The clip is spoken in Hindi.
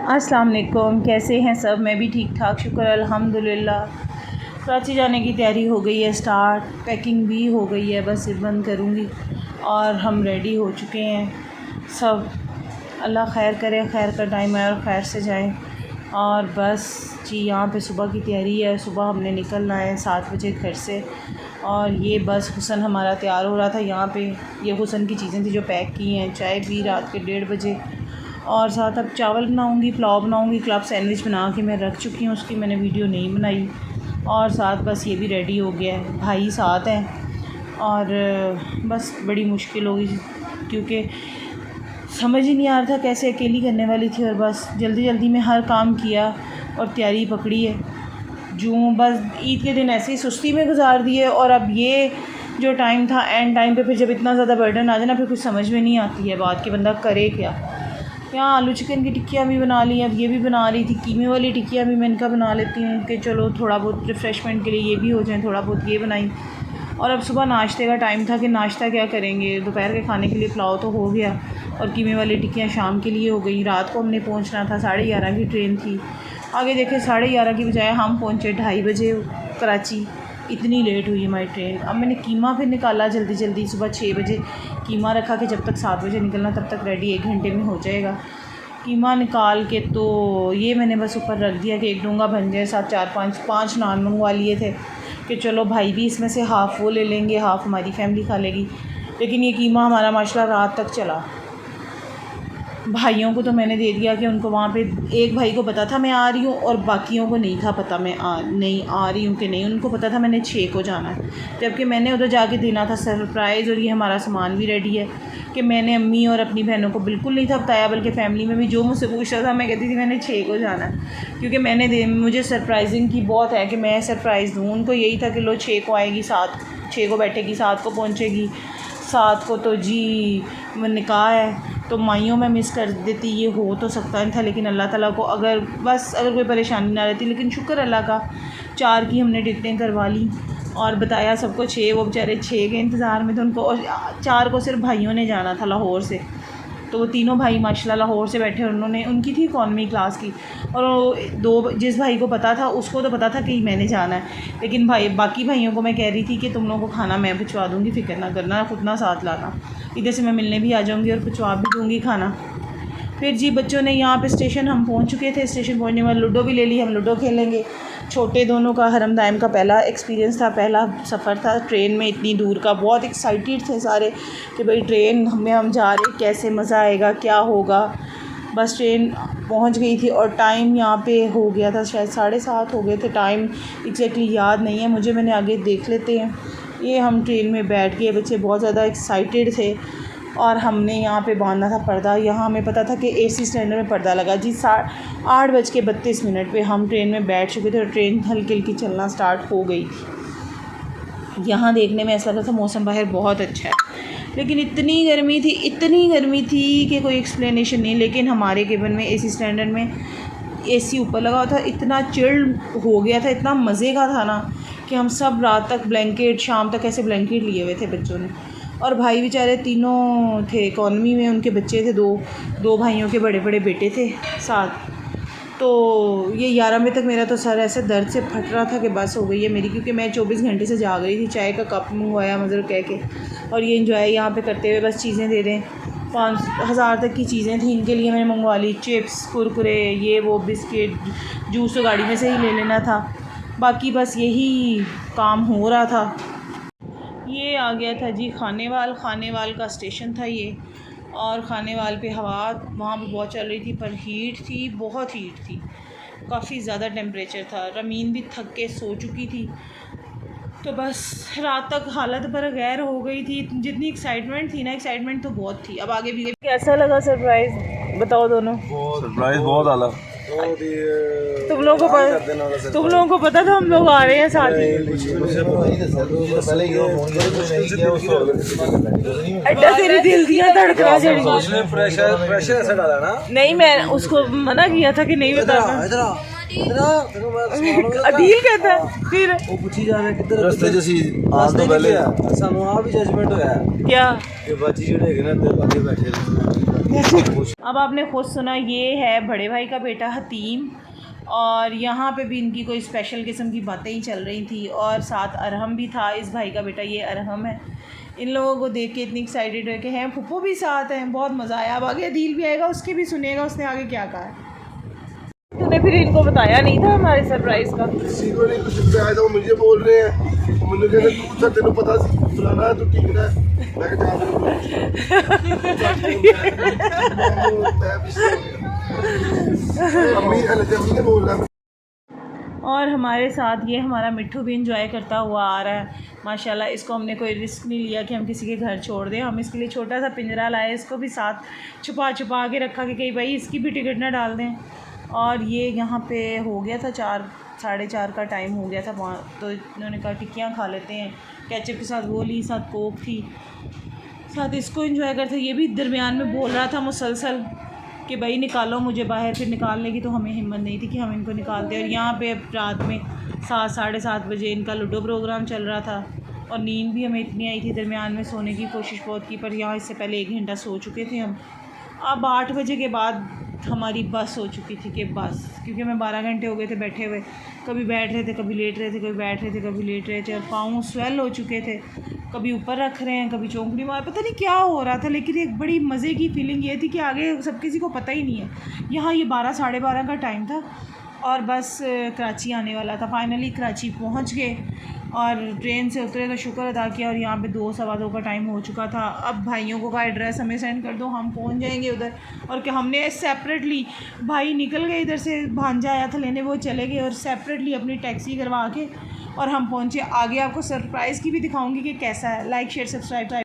अस्सलाम वालेकुम, कैसे हैं सब। मैं भी ठीक ठाक, शुक्र अल्हम्दुलिल्लाह। कराची जाने की तैयारी हो गई है स्टार्ट, पैकिंग भी हो गई है, बस बंद करूँगी और हम रेडी हो चुके हैं सब। अल्लाह खैर करे, खैर का टाइम है और खैर से जाएं। और बस जी यहाँ पे सुबह की तैयारी है। सुबह हमने निकलना है 7 बजे घर से। और ये बस हुसन हमारा तैयार हो रहा था यहाँ पे। ये हुसन की चीज़ें थी जो पैक की हैं। चाय पी रात के 1:30 बजे, और साथ अब चावल बनाऊंगी, पुलाव बनाऊंगी, क्लब सैंडविच बना के मैं रख चुकी हूँ, उसकी मैंने वीडियो नहीं बनाई। और साथ बस ये भी रेडी हो गया है, भाई साथ हैं। और बस बड़ी मुश्किल होगी क्योंकि समझ ही नहीं आ रहा था कैसे अकेली करने वाली थी। और बस जल्दी जल्दी में हर काम किया और तैयारी पकड़ी है। जो बस ईद के दिन ऐसे ही सुस्ती में गुजार दिए। और अब ये जो टाइम था, एंड टाइम पे फिर जब इतना ज़्यादा बर्डन आ जाए ना, फिर कुछ समझ में नहीं आती है बात कि बंदा करे क्या। यहाँ आलू चिकन की टिक्कियाँ भी बना ली, अब ये भी बना रही थी। कीमे वाली टिक्कियाँ भी मैंने कहा बना लेती हूँ कि चलो थोड़ा बहुत रिफ़्रेशमेंट के लिए ये भी हो जाए, थोड़ा बहुत ये बनाई। और अब सुबह नाश्ते का टाइम था कि नाश्ता क्या करेंगे। दोपहर के खाने के लिए पुलाव तो हो गया और कीमे वाली टिक्कियाँ शाम के लिए हो गई। रात को हमने पहुँचना था, 11:30 की ट्रेन थी। आगे देखे 11:30 की बजाय हम पहुँचे 2:30 बजे कराची। इतनी लेट हुई हमारी ट्रेन। अब मैंने कीमा फिर निकाला जल्दी जल्दी, सुबह 6 बजे कीमा रखा कि जब तक 7 बजे निकलना तब तक रेडी, 1 घंटे में हो जाएगा। कीमा निकाल के तो ये मैंने बस ऊपर रख दिया कि एक डोंगा बन जाए। साथ 4-5 नान मंगवा लिए थे कि चलो भाई भी इसमें से हाफ़ वो ले लेंगे, हाफ़ हमारी फैमिली खा लेगी। लेकिन ये कीमा हमारा माशाल्लाह रात तक चला। भाइयों को तो मैंने दे दिया कि उनको वहाँ पे, एक भाई को पता था मैं आ रही हूँ और बाकियों को नहीं था पता मैं नहीं आ रही हूँ कि नहीं। उनको पता था मैंने 6 को जाना है, जबकि मैंने उधर जाके देना था सरप्राइज़। और ये हमारा सामान भी रेडी है कि मैंने अम्मी और अपनी बहनों को बिल्कुल नहीं था बताया, बल्कि फ़ैमिली में भी जो मुझसे पूछता था मैं कहती थी मैंने 6 को जाना है, क्योंकि मुझे सरप्राइजिंग की बहुत है कि मैं सरप्राइज़ दूँ। उनको यही था कि लो 6 को आएगी, 6 को बैठेगी, 7 को पहुँचेगी। 7 को तो जी निकाह है, तो माइयों में मिस कर देती। ये हो तो सकता नहीं था, लेकिन अल्लाह ताला को अगर कोई परेशानी ना रहती। लेकिन शुक्र अल्लाह का, 4 की हमने टिकटें करवा ली और बताया सबको 6। वो बेचारे 6 के इंतज़ार में थे। उनको, और 4 को सिर्फ भाइयों ने जाना था लाहौर से, तो वो तीनों भाई माशाल्लाह लाहौर से बैठे। उन्होंने, उनकी थी इकॉनमी क्लास की। और जिस भाई को पता था उसको तो पता था कि मैंने जाना है, लेकिन बाकी भाइयों को मैं कह रही थी कि तुम लोगों को खाना मैं भिजवा दूँगी, फ़िक्र ना करना, खुद ना साथ लाना। इधर से मैं मिलने भी आ जाऊँगी और भिजवा भी दूँगी खाना। फिर जी बच्चों ने यहाँ पे स्टेशन, हम पहुँच चुके थे। स्टेशन पहुँचने के बाद लूडो भी ले ली, हम लूडो खेलेंगे। छोटे दोनों का, हरम दायम का पहला एक्सपीरियंस था, पहला सफ़र था ट्रेन में इतनी दूर का। बहुत एक्साइटेड थे सारे कि भाई ट्रेन में हम जा रहे, कैसे मज़ा आएगा, क्या होगा। बस ट्रेन पहुँच गई थी और टाइम यहाँ पे हो गया था, शायद 7:30 हो गए थे। टाइम एग्जैक्टली याद नहीं है मुझे, मैंने आगे देख लेते हैं। ये हम ट्रेन में बैठ गए, बच्चे बहुत ज़्यादा एक्साइटेड थे। और हमने यहाँ पे बांधा था पर्दा। यहाँ हमें पता था कि एसी स्टैंडर्ड में पर्दा लगा जी। 8:32 पे हम ट्रेन में बैठ चुके थे और ट्रेन हल्की हल्की चलना स्टार्ट हो गई थी। यहाँ देखने में ऐसा लग रहा था मौसम बाहर बहुत अच्छा है, लेकिन इतनी गर्मी थी कि कोई एक्सप्लेनेशन नहीं। लेकिन हमारे केबिन में एसी स्टैंडर्ड में एसी ऊपर लगा हुआ था, इतना चिल्ड हो गया था, इतना मज़े का था ना कि हम सब रात तक ब्लैंकेट, शाम तक ऐसे ब्लैंकेट लिए हुए थे बच्चों ने। और भाई बेचारे तीनों थे इकॉनमी में, उनके बच्चे थे, दो भाइयों के बड़े बड़े बेटे थे साथ। तो ये 11 बजे तक मेरा तो सर ऐसे दर्द से फट रहा था कि बस हो गई है मेरी, क्योंकि मैं 24 घंटे से जाग रही थी। चाय का कप मंगवाया मज़र कह के, और ये इंजॉय यहाँ पे करते हुए बस चीज़ें दे दें। 5,000 तक की चीज़ें थी, इनके लिए मैंने मंगवा ली, चिप्स, कुरकुरे, ये वो, बिस्किट, जूस तो गाड़ी में से ही ले लेना था। बाकी बस यही काम हो रहा था। ये आ गया था जी खानेवाल का स्टेशन था ये। और खानेवाल पे हवा वहाँ पे बहुत चल रही थी, पर हीट थी, बहुत हीट थी, काफ़ी ज़्यादा टेम्परेचर था। रमीन भी थक के सो चुकी थी, तो बस रात तक हालत पर गैर हो गई थी। जितनी एक्साइटमेंट थी ना, एक्साइटमेंट तो बहुत थी। अब आगे भी कैसा लगा सरप्राइज़ बताओ दोनों। सरप्राइज़ बहुत आला। तुम लोगों को पता था हम लोग आ रहे हैं साथ ही। अड्डा तेरी दिल दिया धड़कना चढ़ी। प्रेशर ऐसा डाला ना। नहीं, मैं उसको मना किया था कि नहीं बताना। अदील कहता है फिर वो पूछी जा रहा है किधर रास्ते जैसी आज तो पहले सानू आ भी जजमेंट होया क्या कि बाजी जेड़े है ना ते आगे बैठे अब आपने खुद सुना, ये है बड़े भाई का बेटा हतीम, और यहाँ पे भी इनकी कोई स्पेशल किस्म की बातें ही चल रही थी, और साथ अरहम भी था, इस भाई का बेटा, ये अरहम है। इन लोगों को देख के इतनी एक्साइटेड हो के हैं, फुप्पो भी साथ हैं, बहुत मज़ा आया। अब आगे अदील भी आएगा, उसके भी सुनेगा उसने आगे क्या कहा है। तूने फिर इनको बताया नहीं था हमारे सरप्राइज़ का? सीधो नहीं कुछ आया था, वो मुझे बोल रहे हैं, मुझे कहते तू सर तेरे पता फलाना है, तू ठीक है, मैं अम्मी ने बोल रहा। और हमारे साथ ये हमारा मिट्ठू भी इंजॉय करता हुआ आ रहा है माशाल्लाह। इसको हमने कोई रिस्क नहीं लिया कि हम किसी के घर छोड़ दें, हम इसके लिए छोटा सा पिंजरा लाए, इसको भी साथ छुपा के रखा कि कहीं भाई इसकी भी टिकट ना डाल दें। और ये यहाँ पे हो गया था 4 साढ़े 4 का टाइम हो गया था वहाँ, तो इन्होंने कहा टिक्कियाँ खा लेते हैं, केचप के साथ वो ली, साथ कोक थी, साथ इसको एंजॉय करते। ये भी दरमियान में बोल रहा था मुसलसल कि भाई निकालो मुझे बाहर, फिर निकालने की तो हमें हिम्मत नहीं थी कि हम इनको निकालते। और यहाँ पे रात में 7 साढ़े 7 बजे इनका लूडो प्रोग्राम चल रहा था, और नींद भी हमें इतनी आई थी, दरमियान में सोने की कोशिश बहुत की, पर यहाँ इससे पहले 1 घंटा सो चुके थे हम। अब 8 बजे के बाद हमारी बस हो चुकी थी कि बस, क्योंकि हमें 12 घंटे हो गए थे बैठे हुए, कभी बैठ रहे थे, कभी लेट रहे थे, कभी बैठ रहे थे, कभी लेट रहे थे, और पाँव स्वेल हो चुके थे, कभी ऊपर रख रहे हैं, कभी चौंकड़ी मार, पता नहीं क्या हो रहा था। लेकिन एक बड़ी मज़े की फीलिंग ये थी कि आगे सब किसी को पता ही नहीं है। यहाँ ये 12 साढ़े 12 का टाइम था, और बस कराची आने वाला था। फाइनली कराची पहुँच गए, और ट्रेन से उतरे तो शुक्र अदा किया, और यहाँ पे 2 सवा 2 का टाइम हो चुका था। अब भाइयों को का एड्रेस हमें सेंड कर दो, हम पहुँच जाएंगे उधर। और क्या, हमने सेपरेटली, भाई निकल गए इधर से, भांजा आया था लेने, वो चले गए, और सेपरेटली अपनी टैक्सी करवा के और हम पहुँचे। आगे आपको सरप्राइज़ की भी दिखाऊँगी कि कैसा है। Like share subscribe.